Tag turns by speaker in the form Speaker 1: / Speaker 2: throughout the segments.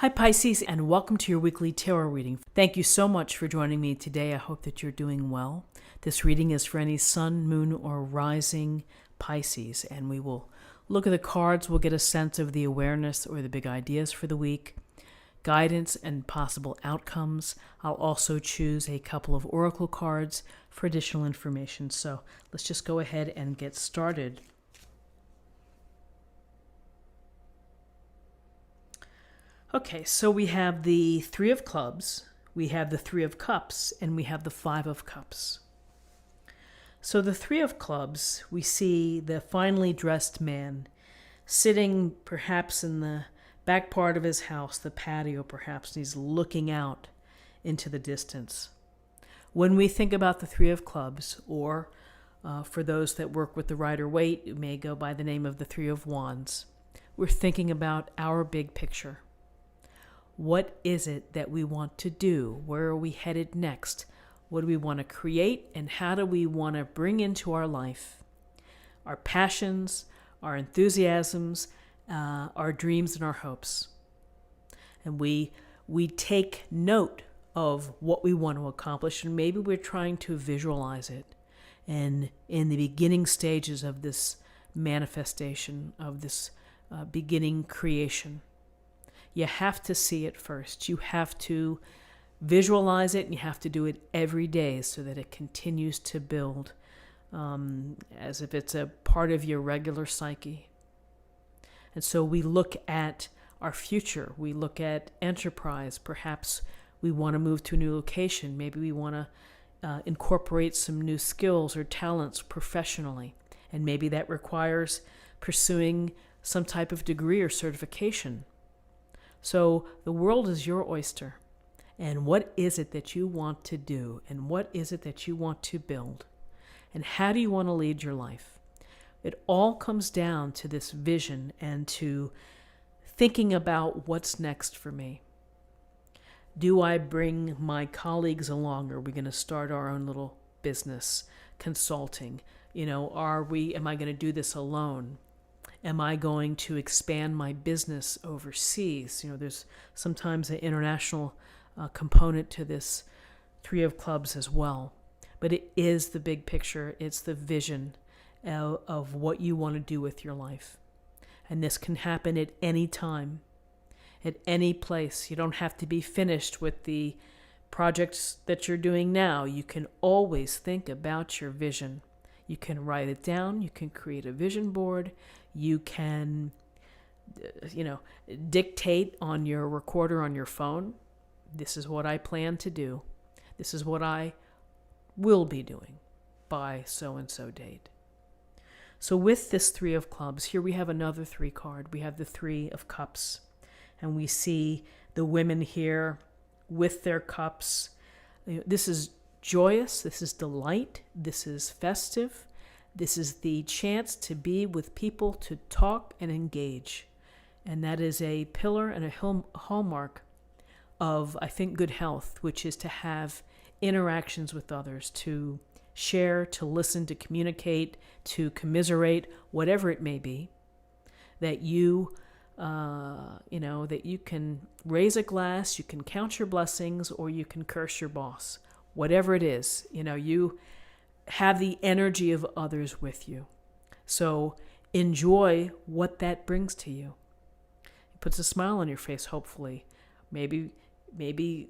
Speaker 1: Hi Pisces, and welcome to your weekly tarot reading. Thank you so much for joining me today. I hope that you're doing well. This reading is for any sun, moon, or rising Pisces, and we will look at the cards. We'll get a sense of the awareness or the big ideas for the week, guidance and possible outcomes. I'll also choose a couple of oracle cards for additional information. So let's just go ahead and get started. Okay, so we have the Three of Clubs, we have the Three of Cups, and we have the Five of Cups. So the Three of Clubs, we see the finely dressed man sitting perhaps in the back part of his house, the patio perhaps, and he's looking out into the distance. When we think about the Three of Clubs, or for those that work with the Rider-Waite, it may go by the name of the Three of Wands, we're thinking about our big picture. What is it that we want to do? Where are we headed next? What do we want to create? And how do we want to bring into our life our passions, our enthusiasms, our dreams, and our hopes? And we take note of what we want to accomplish, and maybe we're trying to visualize it. And in the beginning stages of this manifestation, of this beginning creation, you have to see it first. You have to visualize it, and you have to do it every day so that it continues to build as if it's a part of your regular psyche. And so we look at our future. We look at enterprise. Perhaps we want to move to a new location. Maybe we want to incorporate some new skills or talents professionally. And maybe that requires pursuing some type of degree or certification. So the world is your oyster. And what is it that you want to do? And what is it that you want to build? And how do you want to lead your life? It all comes down to this vision and to thinking about what's next for me. Do I bring my colleagues along? Are we going to start our own little business consulting? Am I going to do this alone? Am I going to expand my business overseas? There's sometimes an international component to this Three of Clubs as well. But it is the big picture. It's the vision of what you want to do with your life. And this can happen at any time, at any place. You don't have to be finished with the projects that you're doing now. You can always think about your vision. You can write it down. You can create a vision board. You can, dictate on your recorder on your phone. This is what I plan to do. This is what I will be doing by so-and-so date. So with this Three of Clubs, here we have another three card. We have the Three of Cups. And we see the women here with their cups. This is joyous. This is delight. This is festive. This is the chance to be with people, to talk and engage. And that is a pillar and a hallmark of, I think, good health, which is to have interactions with others, to share, to listen, to communicate, to commiserate, whatever it may be, that that you can raise a glass, you can count your blessings, or you can curse your boss. Whatever it is, you have the energy of others with you. So enjoy what that brings to you. It puts a smile on your face, hopefully. Maybe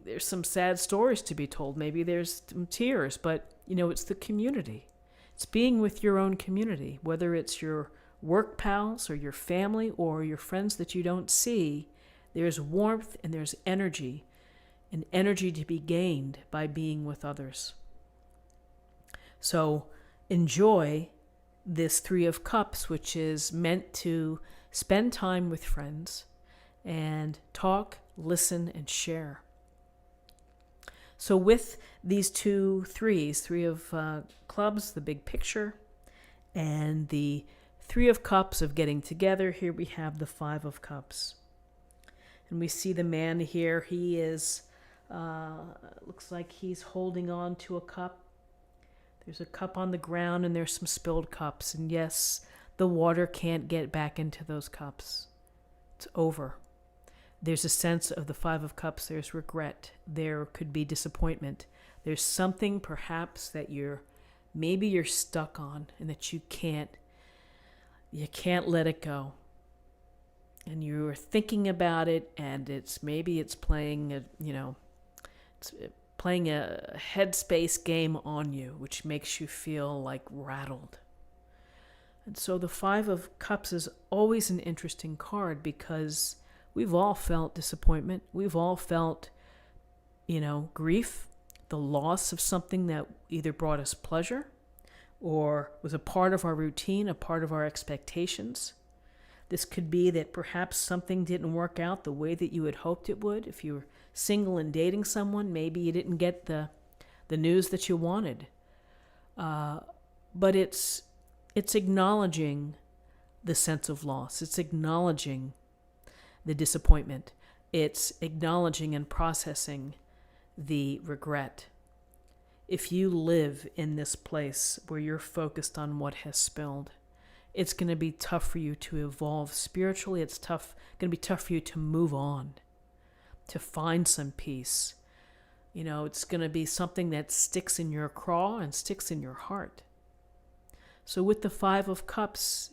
Speaker 1: there's some sad stories to be told. Maybe there's some tears, but it's the community. It's being with your own community, whether it's your work pals or your family or your friends that you don't see. There's warmth and there's energy, and energy to be gained by being with others. So enjoy this Three of Cups, which is meant to spend time with friends and talk, listen, and share. So with these two threes, Three of Clubs, the big picture, and the Three of Cups of getting together, here we have the Five of Cups. And we see the man here. He is, looks like he's holding on to a cup. There's a cup on the ground and there's some spilled cups. And yes, the water can't get back into those cups. It's over. there's a sense of the Five of Cups. There's regret. There could be disappointment. There's something perhaps that maybe you're stuck on and that you can't let it go. And you're thinking about it, and it's playing a headspace game on you, which makes you feel like rattled. And so the Five of Cups is always an interesting card because we've all felt disappointment. We've all felt, grief, the loss of something that either brought us pleasure or was a part of our routine, a part of our expectations. This could be that perhaps something didn't work out the way that you had hoped it would. If you were single and dating someone, maybe you didn't get the news that you wanted. But it's acknowledging the sense of loss. It's acknowledging the disappointment. It's acknowledging and processing the regret. If you live in this place where you're focused on what has spilled, it's going to be tough for you to evolve spiritually. It's going to be tough for you to move on, to find some peace. It's going to be something that sticks in your craw and sticks in your heart. So with the Five of Cups,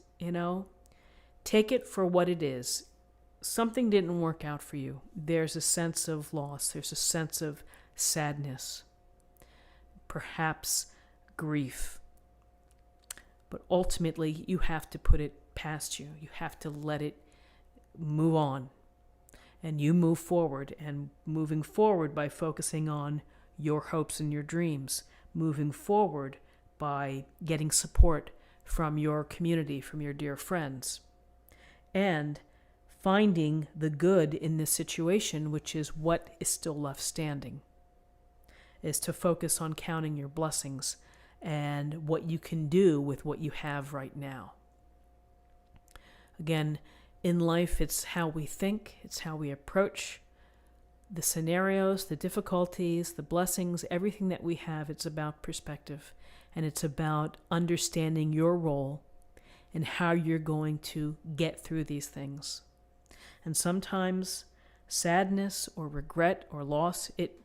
Speaker 1: take it for what it is. Something didn't work out for you. There's a sense of loss. There's a sense of sadness, perhaps grief. But ultimately, you have to put it past you. You have to let it move on. And you move forward. And moving forward by focusing on your hopes and your dreams. Moving forward by getting support from your community, from your dear friends. And finding the good in this situation, which is what is still left standing. Is to focus on counting your blessings and what you can do with what you have right now. Again, in life, it's how we think, it's how we approach the scenarios, the difficulties, the blessings, everything that we have. It's about perspective, and it's about understanding your role and how you're going to get through these things. And sometimes sadness or regret or loss, it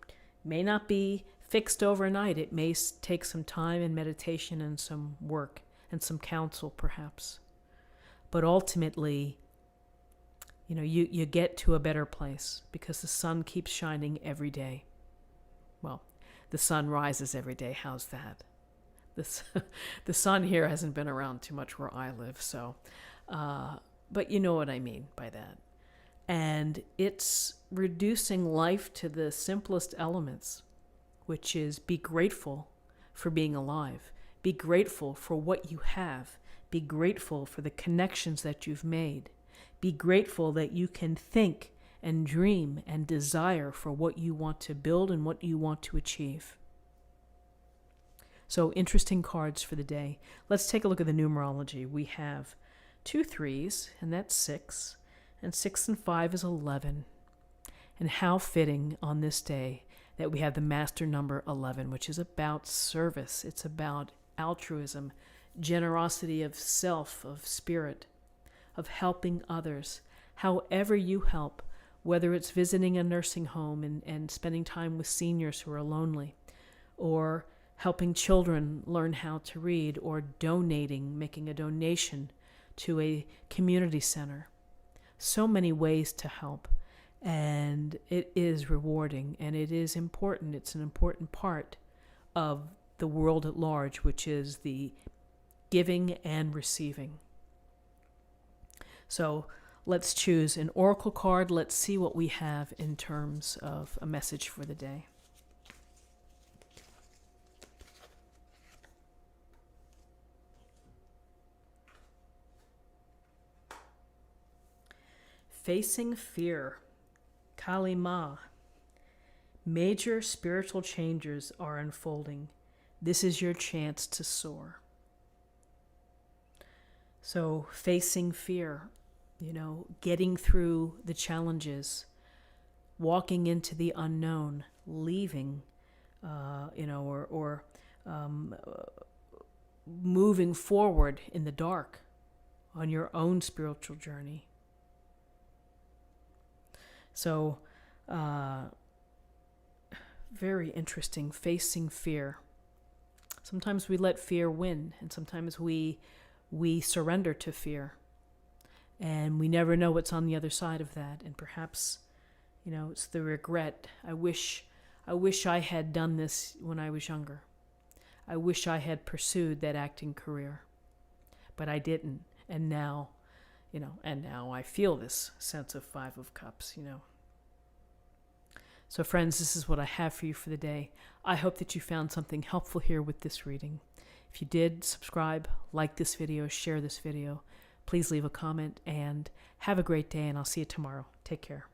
Speaker 1: may not be fixed overnight. It may take some time and meditation and some work and some counsel, perhaps. But ultimately, you get to a better place because the sun keeps shining every day. Well, the sun rises every day. How's that? The sun here hasn't been around too much where I live, so. But you know what I mean by that. And it's reducing life to the simplest elements, which is be grateful for being alive. Be grateful for what you have. Be grateful for the connections that you've made. Be grateful that you can think and dream and desire for what you want to build and what you want to achieve. So, interesting cards for the day. Let's take a look at the numerology. We have 2 3s, and that's 6. And 6 and 5 is 11. And how fitting on this day that we have the master number 11, which is about service. It's about altruism, generosity of self, of spirit, of helping others. However you help, whether it's visiting a nursing home and spending time with seniors who are lonely, or helping children learn how to read, or making a donation to a community center. So many ways to help. And it is rewarding, and it is important. It's an important part of the world at large, which is the giving and receiving. So let's choose an oracle card. Let's see what we have in terms of a message for the day. Facing fear. Kali Ma. Major spiritual changes are unfolding. This is your chance to soar. So facing fear, getting through the challenges, walking into the unknown, leaving, or moving forward in the dark on your own spiritual journey. So, very interesting, facing fear. Sometimes we let fear win, and sometimes we surrender to fear. And we never know what's on the other side of that. And perhaps, it's the regret. I wish I had done this when I was younger. I wish I had pursued that acting career. But I didn't. And now, I feel this sense of Five of Cups, So friends, this is what I have for you for the day. I hope that you found something helpful here with this reading. If you did, subscribe, like this video, share this video. Please leave a comment, and have a great day, and I'll see you tomorrow. Take care.